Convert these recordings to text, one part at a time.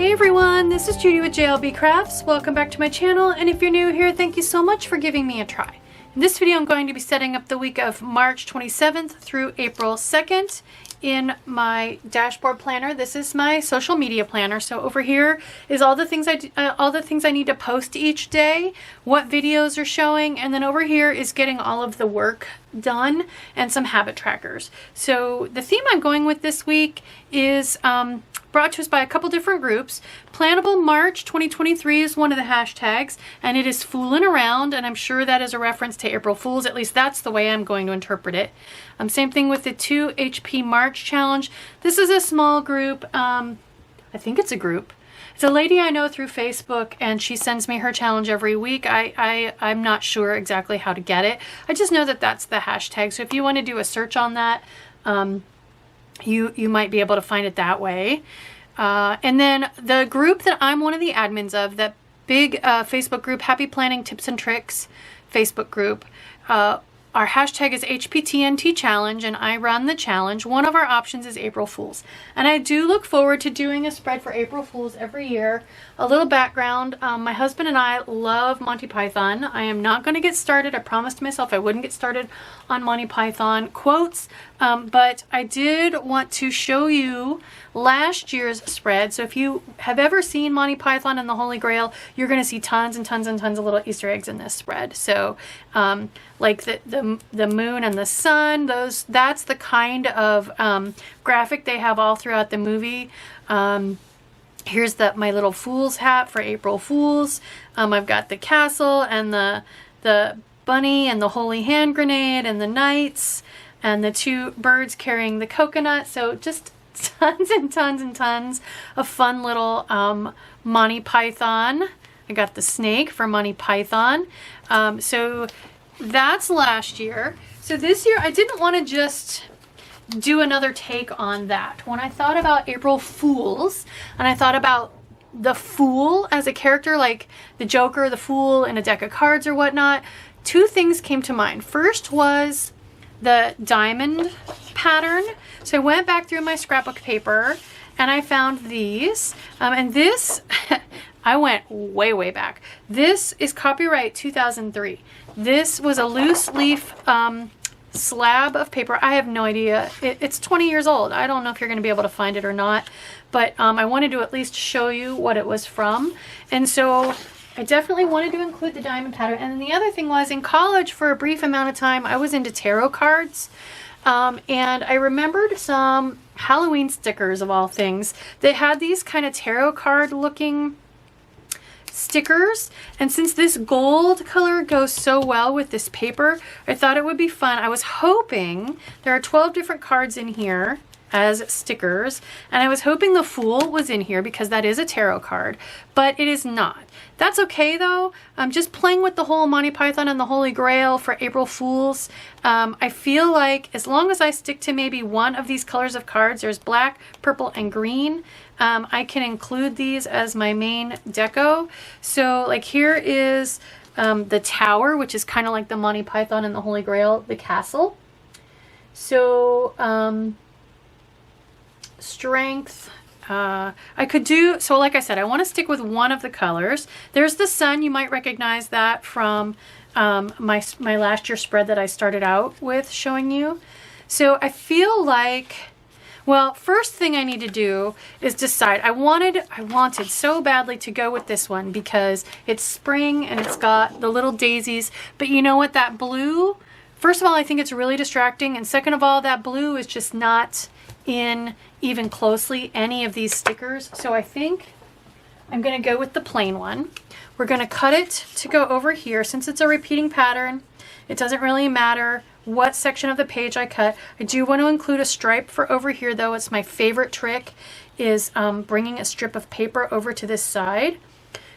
Hey everyone, this is Judi with JLBCrafts. Welcome back to my channel, and if you're new here, thank you so much for giving me a try. In this video, I'm going to be setting up the week of March 27th through April 2nd in my dashboard planner. This is my social media planner. So over here is all the things I need to post each day, what videos are showing, and then over here is getting all of the work done and some habit trackers. So the theme I'm going with this week is brought to us by a couple different groups. Plannable March 2023 is one of the hashtags, and it is fooling around, and I'm sure that is a reference to April Fools. At least that's the way I'm going to interpret it. Same thing with the 2 HP March challenge. This is a small group. I think it's a group. It's a lady I know through Facebook, and she sends me her challenge every week. I'm not sure exactly how to get it. I just know that that's the hashtag. So if you want to do a search on that, you might be able to find it that way. And then the group that I'm one of the admins of, that big Facebook group, Happy Planning Tips and Tricks Facebook group, our hashtag is HPTNT Challenge, and I run the challenge. One of our options is April Fools. And I do look forward to doing a spread for April Fools every year. A little background, my husband and I love Monty Python. I am not going to get started. I promised myself I wouldn't get started on Monty Python quotes, but I did want to show you last year's spread. So if you have ever seen Monty Python and the Holy Grail, you're going to see tons and tons and tons of little Easter eggs in this spread. So like the moon and the sun, that's the kind of graphic they have all throughout the movie. Here's my little fool's hat for April Fools. I've got the castle and the bunny and the holy hand grenade and the knights and the 2 birds carrying the coconut. So just tons and tons and tons of fun little Monty Python. I got the snake for Monty Python. So that's last year. So this year I didn't want to just do another take on that. When I thought about April Fools, and I thought about the Fool as a character, like the Joker, the Fool in a deck of cards or whatnot, 2 things came to mind. First was the diamond pattern. So I went back through my scrapbook paper and I found these. And this, I went way, way back. This is copyright 2003. This was a loose leaf slab of paper. I have no idea. It's 20 years old. I don't know if you're going to be able to find it or not, but I wanted to at least show you what it was from. And so I definitely wanted to include the diamond pattern. And then the other thing was, in college for a brief amount of time, I was into tarot cards. And I remembered some Halloween stickers of all things. They had these kind of tarot card looking stickers, and since this gold color goes so well with this paper, I thought it would be fun. I was hoping, there are 12 different cards in here as stickers, and I was hoping the Fool was in here because that is a tarot card, but it is not. That's okay though. I'm just playing with the whole Monty Python and the Holy Grail for April Fools. I feel like as long as I stick to maybe one of these colors of cards, there's black, purple, and green, I can include these as my main deco. So like here is the tower, which is kind of like the Monty Python and the Holy Grail, the castle. So strength, I could do, so like I said, I want to stick with one of the colors. There's the sun. You might recognize that from my last year spread that I started out with showing you. So I feel like, well, first thing I need to do is decide. I wanted so badly to go with this one because it's spring and it's got the little daisies, but you know what, that blue, first of all, I think it's really distracting, and second of all, that blue is just not in even closely any of these stickers. So I think I'm going to go with the plain one. We're going to cut it to go over here. Since it's a repeating pattern, it doesn't really matter what section of the page I cut. I do want to include a stripe for over here though. It's my favorite trick, is bringing a strip of paper over to this side.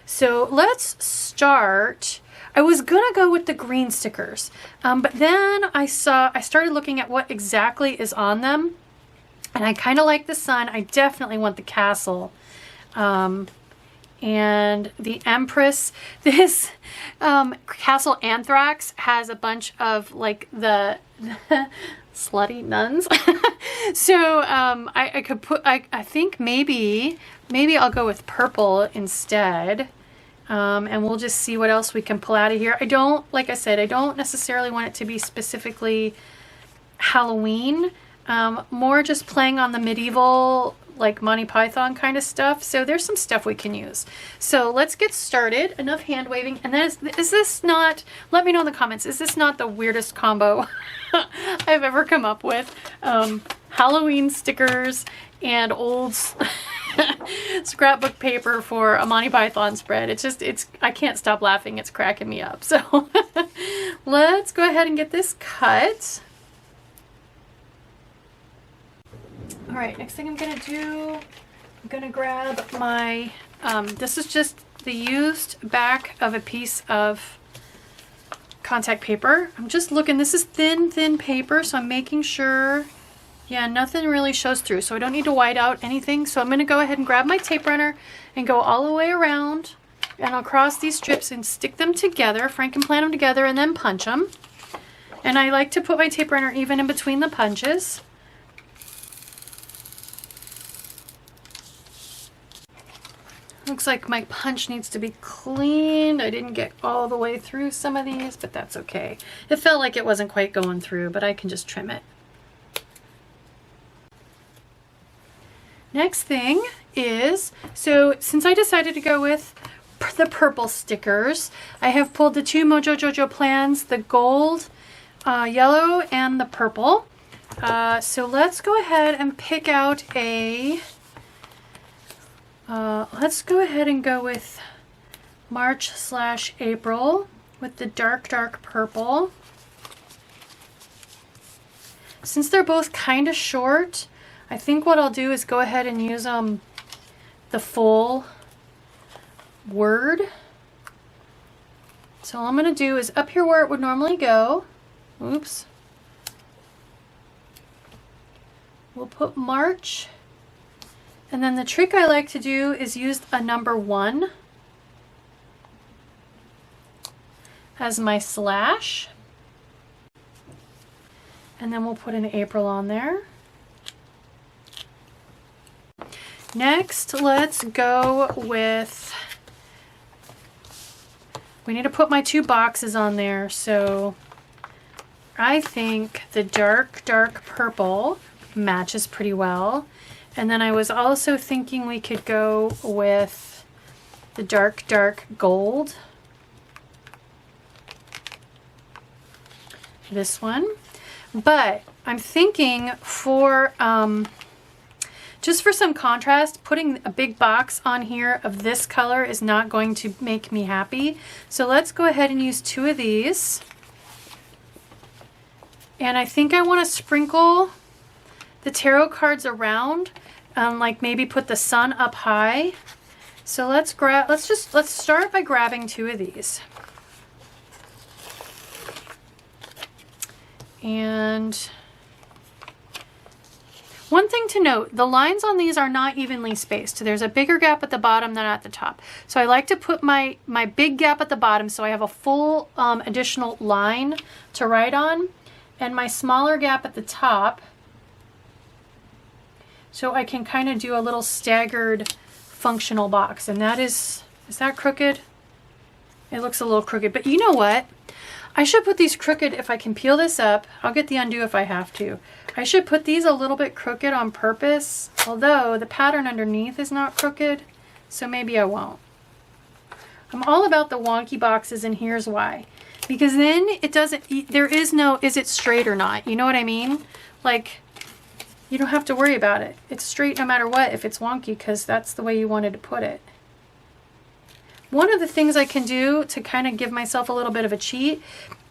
So let's start. I was gonna go with the green stickers, but then I started looking at what exactly is on them, and I kind of like the sun. I definitely want the castle. and the Empress. This Castle Anthrax has a bunch of like the slutty nuns. So I could put, I think maybe I'll go with purple instead. And we'll just see what else we can pull out of here. I don't, like I said, I don't necessarily want it to be specifically Halloween. More just playing on the medieval, like Monty Python kind of stuff. So there's some stuff we can use. So let's get started. Enough hand waving. And then is this not, let me know in the comments, is this not the weirdest combo I've ever come up with? Halloween stickers and old scrapbook paper for a Monty Python spread. I can't stop laughing. It's cracking me up. So let's go ahead and get this cut. All right, next thing I'm gonna do, I'm gonna grab my, this is just the used back of a piece of contact paper. I'm just looking, this is thin paper, so I'm making sure, yeah, nothing really shows through, so I don't need to white out anything. So I'm gonna go ahead and grab my tape runner and go all the way around, and I'll cross these strips and stick them together, Frankenplan them together, and then punch them. And I like to put my tape runner even in between the punches. Looks like my punch needs to be cleaned. I didn't get all the way through some of these, but that's okay. It felt like it wasn't quite going through, but I can just trim it. Next thing is, so since I decided to go with the purple stickers, I have pulled the two Mojo Jojo plans, the gold, yellow, and the purple. So let's go ahead and pick out a, let's go ahead and go with March/April with the dark purple. Since they're both kind of short, I think what I'll do is go ahead and use the full word. So all I'm going to do is up here where it would normally go, oops, we'll put March. And then the trick I like to do is use a number 1 as my slash. And then we'll put an April on there. Next, let's go with, we need to put my 2 boxes on there. So I think the dark purple matches pretty well. And then I was also thinking we could go with the dark gold. This one. But I'm thinking for, just for some contrast, putting a big box on here of this color is not going to make me happy. So let's go ahead and use 2 of these. And I think I want to sprinkle the tarot cards around, like maybe put the sun up high. So let's start by grabbing 2 of these. And one thing to note, the lines on these are not evenly spaced. There's a bigger gap at the bottom than at the top. So I like to put my big gap at the bottom so I have a full additional line to write on, and my smaller gap at the top so I can kind of do a little staggered functional box. And that is that crooked? It looks a little crooked, but you know what? I should put these crooked if I can peel this up. I'll get the undo if I have to. I should put these a little bit crooked on purpose, although the pattern underneath is not crooked, so maybe I won't. I'm all about the wonky boxes, and here's why. Because then it doesn't, there is no, is it straight or not? You know what I mean? Like, you don't have to worry about it. It's straight no matter what if it's wonky, because that's the way you wanted to put it. One of the things I can do to kind of give myself a little bit of a cheat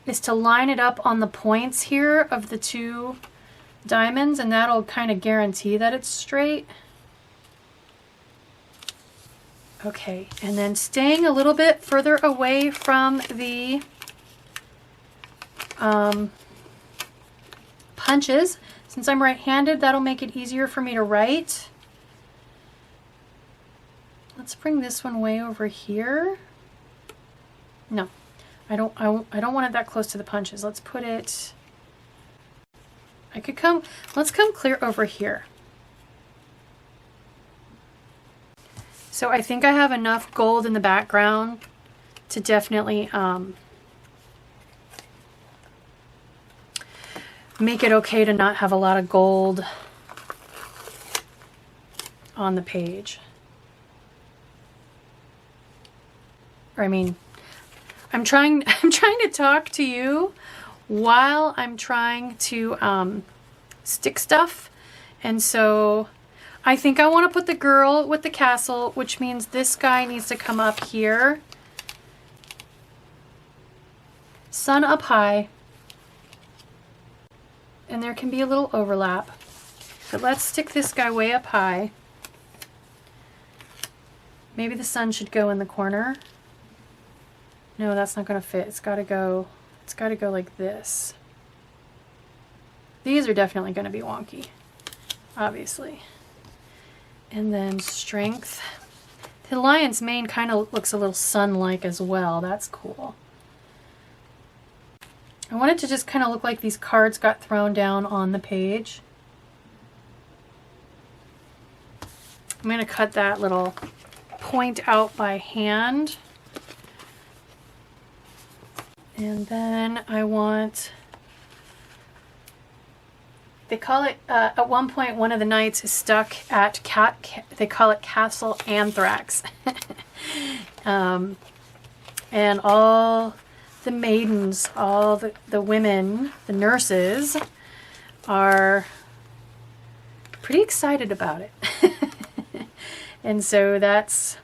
is to line it up on the points here of the 2 diamonds, and that'll kind of guarantee that it's straight. Okay, and then staying a little bit further away from the punches. Since I'm right-handed, that'll make it easier for me to write. Let's bring this one way over here. No, I don't want it that close to the punches. Let's put it, let's come clear over here. So I think I have enough gold in the background to definitely make it okay to not have a lot of gold on the page. Or I mean, I'm trying to talk to you while I'm trying to stick stuff. And so I think I want to put the girl with the castle, which means this guy needs to come up here. Sun up high. And there can be a little overlap. But let's stick this guy way up high. Maybe the sun should go in the corner. No, that's not going to fit. It's got to go like this. These are definitely going to be wonky, obviously. And then strength. The lion's mane kind of looks a little sun-like as well. That's cool. I want it to just kind of look like these cards got thrown down on the page. I'm going to cut that little point out by hand. And then I want, they call it, at one point one of the knights is stuck at they call it Castle Anthrax. And all the maidens, all the women, the nurses are pretty excited about it. And so that's,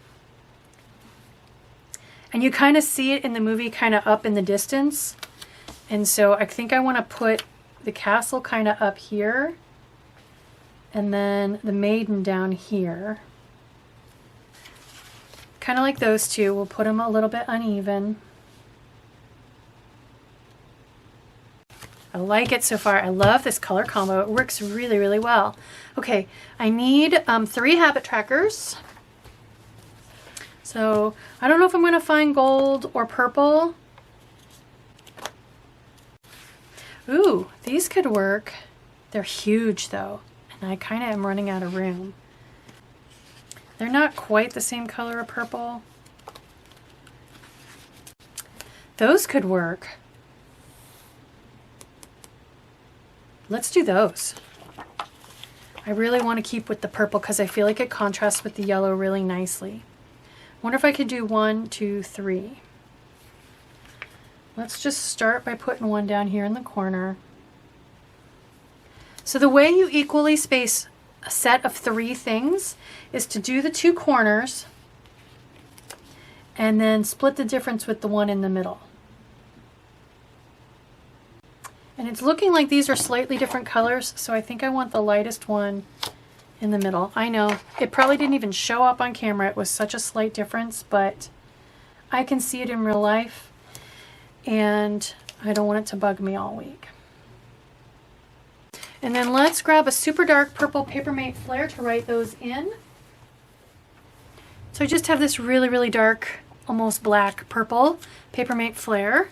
and you kind of see it in the movie kind of up in the distance. And so I think I want to put the castle kind of up here and then the maiden down here. Kind of like those two. We'll put them a little bit uneven. I like it so far. I love this color combo. It works really, really well. Okay, I need 3 habit trackers. So I don't know if I'm going to find gold or purple. Ooh, these could work. They're huge though, and I kind of am running out of room. They're not quite the same color of purple. Those could work. Let's do those. I really want to keep with the purple because I feel like it contrasts with the yellow really nicely. Wonder if I could do 1, 2, 3. Let's just start by putting one down here in the corner. So the way you equally space a set of 3 things is to do the 2 corners and then split the difference with the one in the middle. And it's looking like these are slightly different colors, so I think I want the lightest one in the middle. I know, it probably didn't even show up on camera. It was such a slight difference, but I can see it in real life, and I don't want it to bug me all week. And then let's grab a super dark purple Papermate Flare to write those in. So I just have this really, really dark, almost black purple Papermate Flare.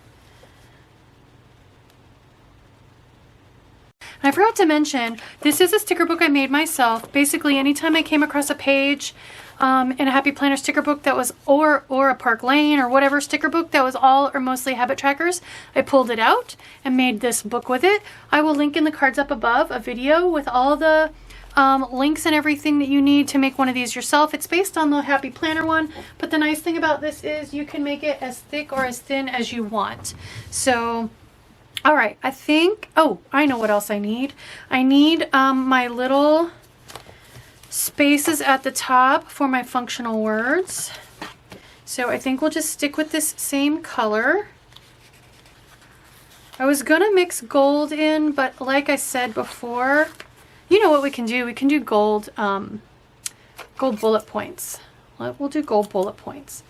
I forgot to mention, this is a sticker book I made myself. Basically, anytime I came across a page in a Happy Planner sticker book that was, or a Park Lane or whatever sticker book that was all or mostly habit trackers, I pulled it out and made this book with it. I will link in the cards up above a video with all the links and everything that you need to make one of these yourself. It's based on the Happy Planner one, but the nice thing about this is you can make it as thick or as thin as you want. So all right, I think, oh, I know what else I need. I need my little spaces at the top for my functional words. So I think we'll just stick with this same color. I was gonna mix gold in, but like I said before, you know what we can do? We can do gold, gold bullet points. We'll do gold bullet points.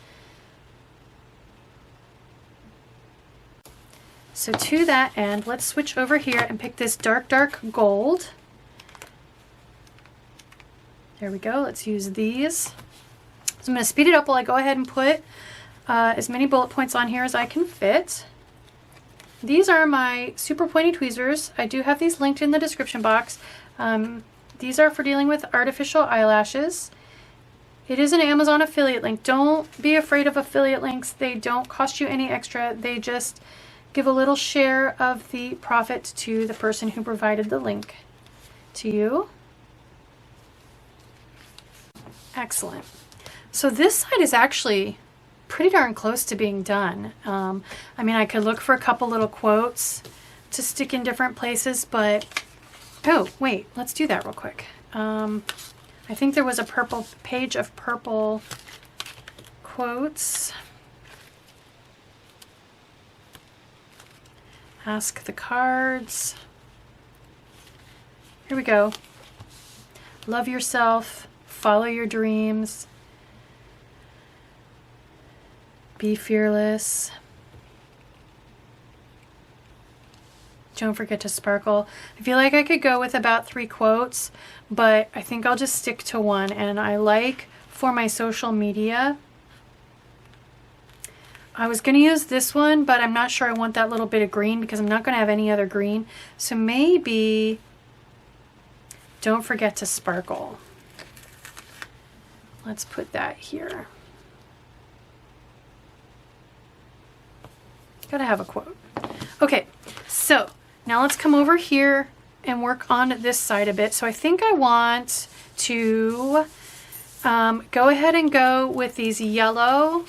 So to that end, let's switch over here and pick this dark, dark gold. There we go. Let's use these. So I'm going to speed it up while I go ahead and put as many bullet points on here as I can fit. These are my super pointy tweezers. I do have these linked in the description box. These are for dealing with artificial eyelashes. It is an Amazon affiliate link. Don't be afraid of affiliate links. They don't cost you any extra. They just give a little share of the profit to the person who provided the link to you. Excellent. So this side is actually pretty darn close to being done. I mean, I could look for a couple little quotes to stick in different places, but oh wait, let's do that real quick. I think there was a purple page of purple quotes. Ask the cards. Here we go. Love yourself, follow your dreams, be fearless. Don't forget to sparkle. I feel like I could go with about 3 quotes, but I think I'll just stick to one. And I like for my social media, I was going to use this one, but I'm not sure I want that little bit of green because I'm not going to have any other green. So maybe don't forget to sparkle. Let's put that here. Gotta have a quote. Okay, so now let's come over here and work on this side a bit. So I think I want to go ahead and go with these yellow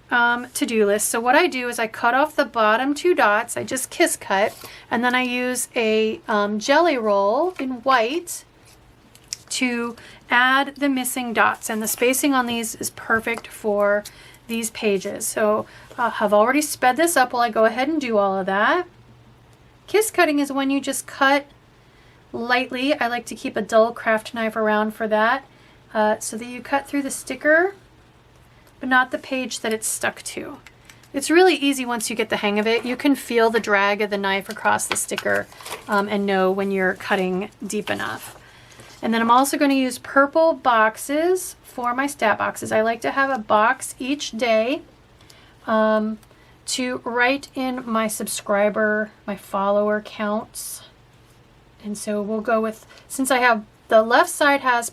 to-do lists. So what I do is I cut off the bottom 2 dots. I just kiss cut, and then I use a jelly roll in white to add the missing dots. And the spacing on these is perfect for these pages. So I've already sped this up while I go ahead and do all of that. Kiss cutting is when you just cut lightly. I like to keep a dull craft knife around for that, so that you cut through the sticker, but not the page that it's stuck to. It's really easy once you get the hang of it. You can feel the drag of the knife across the sticker and know when you're cutting deep enough. And then I'm also going to use purple boxes for my stat boxes. I like to have a box each day to write in my subscriber, my follower counts. And so we'll go with, since I have the left side has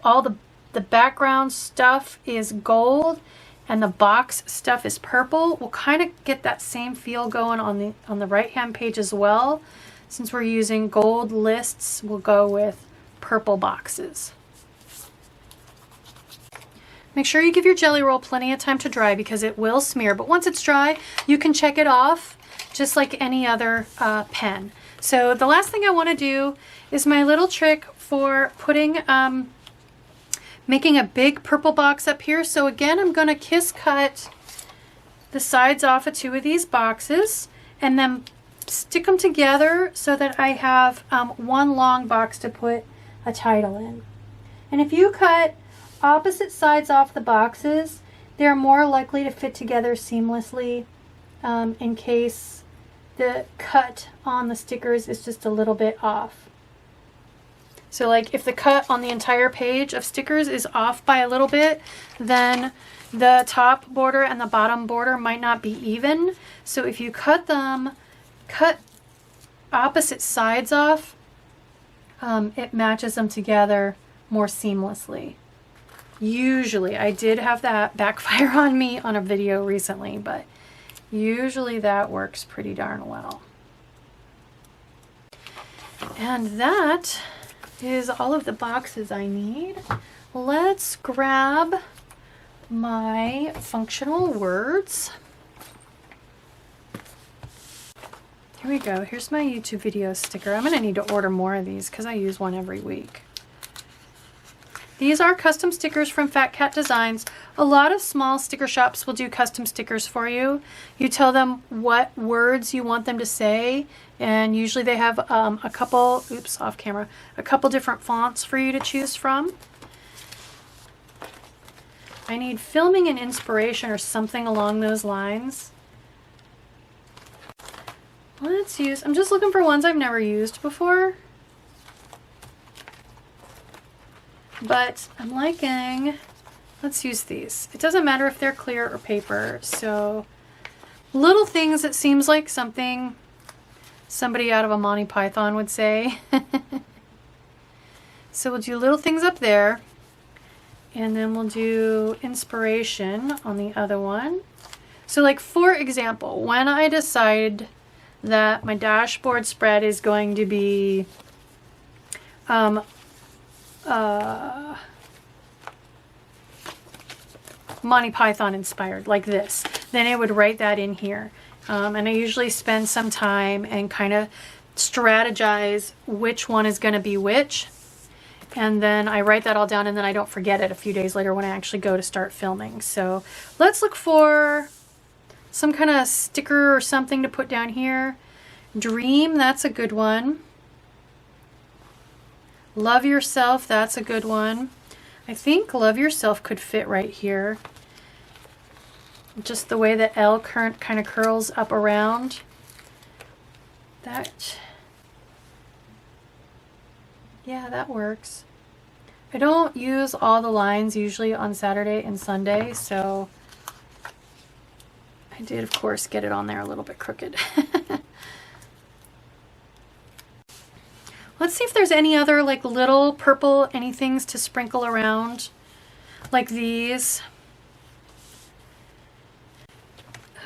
all the background stuff is gold and the box stuff is purple, we'll kind of get that same feel going on the right hand page as well. Since we're using gold lists, we'll go with purple boxes. Make sure you give your jelly roll plenty of time to dry because it will smear, but once it's dry, you can check it off just like any other pen. So the last thing I want to do is my little trick for putting, making a big purple box up here. So again, I'm going to kiss cut the sides off of 2 of these boxes and then stick them together so that I have one long box to put a title in. And if you cut opposite sides off the boxes, they're more likely to fit together seamlessly in case the cut on the stickers is just a little bit off. So like if the cut on the entire page of stickers is off by a little bit, then the top border and the bottom border might not be even. So if you cut opposite sides off, it matches them together more seamlessly. Usually, I did have that backfire on me on a video recently, but usually that works pretty darn well. And that is all of the boxes I need. Let's grab my functional words. Here we go. Here's my YouTube video sticker. I'm going to need to order more of these because I use one every week. These are custom stickers from Fat Cat Designs. A lot of small sticker shops will do custom stickers for you. You tell them what words you want them to say, and usually they have a couple, oops, off camera, a couple different fonts for you to choose from. I need filming and inspiration or something along those lines. Let's use, I'm just looking for ones I've never used before. But I'm liking let's use these. It doesn't matter if they're clear or paper. So little things, it seems like something somebody out of a Monty Python would say. So we'll do little things up there, and then we'll do inspiration on the other one. So like, for example, when I decide that my dashboard spread is going to be Monty Python inspired, like this, then I would write that in here. And I usually spend some time and kind of strategize which one is going to be which. And then I write that all down, and then I don't forget it a few days later when I actually go to start filming. So let's look for some kind of sticker or something to put down here. Dream, that's a good one. Love yourself, that's a good one. I think love yourself could fit right here. Just the way that L kind of curls up around. That, yeah, that works. I don't use all the lines usually on Saturday and Sunday, so I did, of course, get it on there a little bit crooked. Let's see if there's any other like little purple anythings to sprinkle around, like these.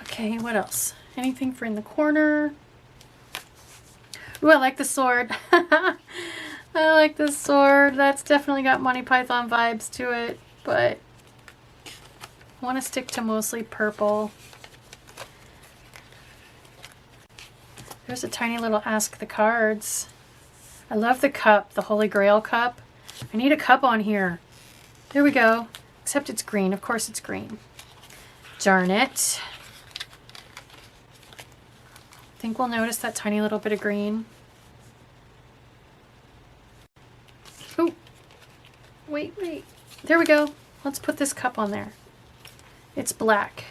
Okay, what else? Anything for in the corner? Ooh, I like the sword. I like this sword. That's definitely got Monty Python vibes to it, but I want to stick to mostly purple. There's a tiny little Ask the Cards. I love the cup, the Holy Grail cup. I need a cup on here. There we go. Except it's green. Of course it's green. Darn it. I think we'll notice that tiny little bit of green. Oh, wait. There we go. Let's put this cup on there. It's black.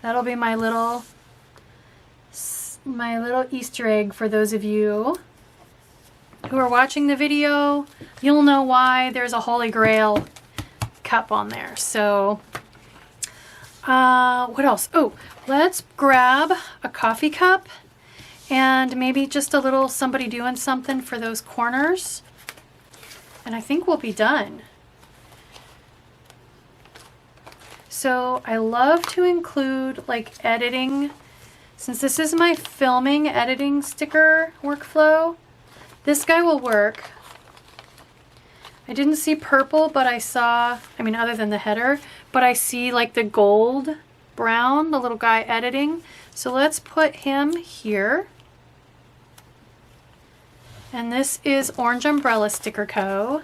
That'll be my little Easter egg for those of you who are watching the video. You'll know why there's a Holy Grail cup on there. So what else? Oh, let's grab a coffee cup and maybe just a little somebody doing something for those corners, and I think we'll be done. So I love to include like editing. Since this is my filming editing sticker workflow, this guy will work. I didn't see purple, but I saw, I mean, other than the header, but I see like the gold brown, the little guy editing. So let's put him here. And this is Orange Umbrella Sticker Co.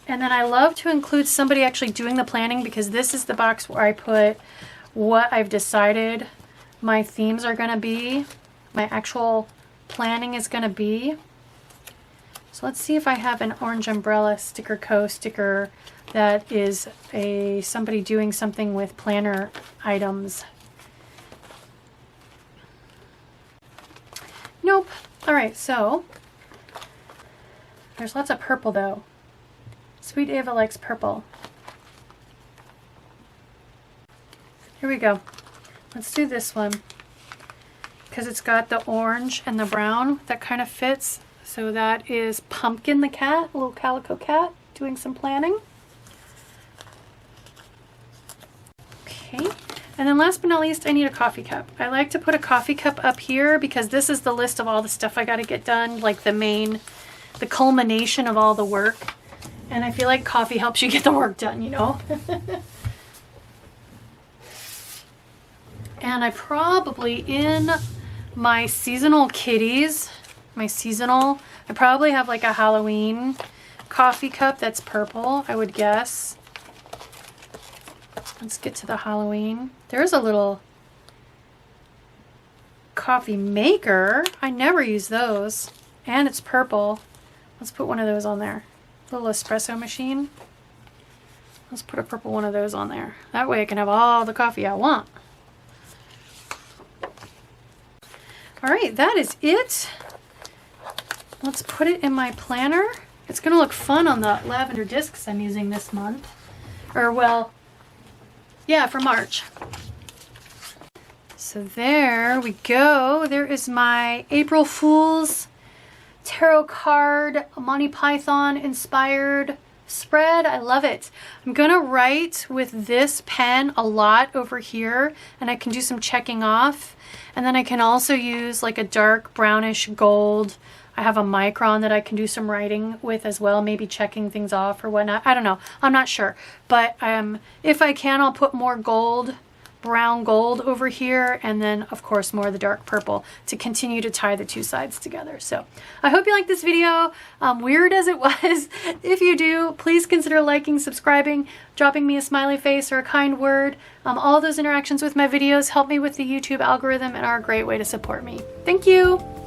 And then I love to include somebody actually doing the planning, because this is the box where I put what I've decided my themes are going to be, my actual planning is going to be. So let's see if I have an Orange Umbrella Sticker Co. sticker that is somebody doing something with planner items. Nope. All right, so there's lots of purple though. Sweet Ava likes purple. Here we go. Let's do this one, because it's got the orange and the brown that kind of fits. So that is Pumpkin the cat, a little calico cat, doing some planning. Okay, and then last but not least, I need a coffee cup. I like to put a coffee cup up here because this is the list of all the stuff I got to get done, like the culmination of all the work. And I feel like coffee helps you get the work done, you know? And I probably, in my seasonal kitties, I probably have like a Halloween coffee cup that's purple, I would guess. Let's get to the Halloween. There's a little coffee maker. I never use those. And it's purple. Let's put one of those on there. Little espresso machine. Let's put a purple one of those on there. That way I can have all the coffee I want. All right, that is it. Let's put it in my planner. It's gonna look fun on the lavender discs I'm using this month. Or well, yeah, for March. So there we go. There is my April Fool's tarot card Monty Python inspired spread. I love it. I'm gonna write with this pen a lot over here, and I can do some checking off. And then I can also use like a dark brownish gold. I have a micron that I can do some writing with as well, maybe checking things off or whatnot. I don't know. I'm not sure. But if I can, I'll put more gold, brown gold over here, and then of course more of the dark purple to continue to tie the two sides together. So I hope you like this video, weird as it was. If you do, please consider liking, subscribing, dropping me a smiley face or a kind word. All those interactions with my videos help me with the YouTube algorithm and are a great way to support me. Thank you.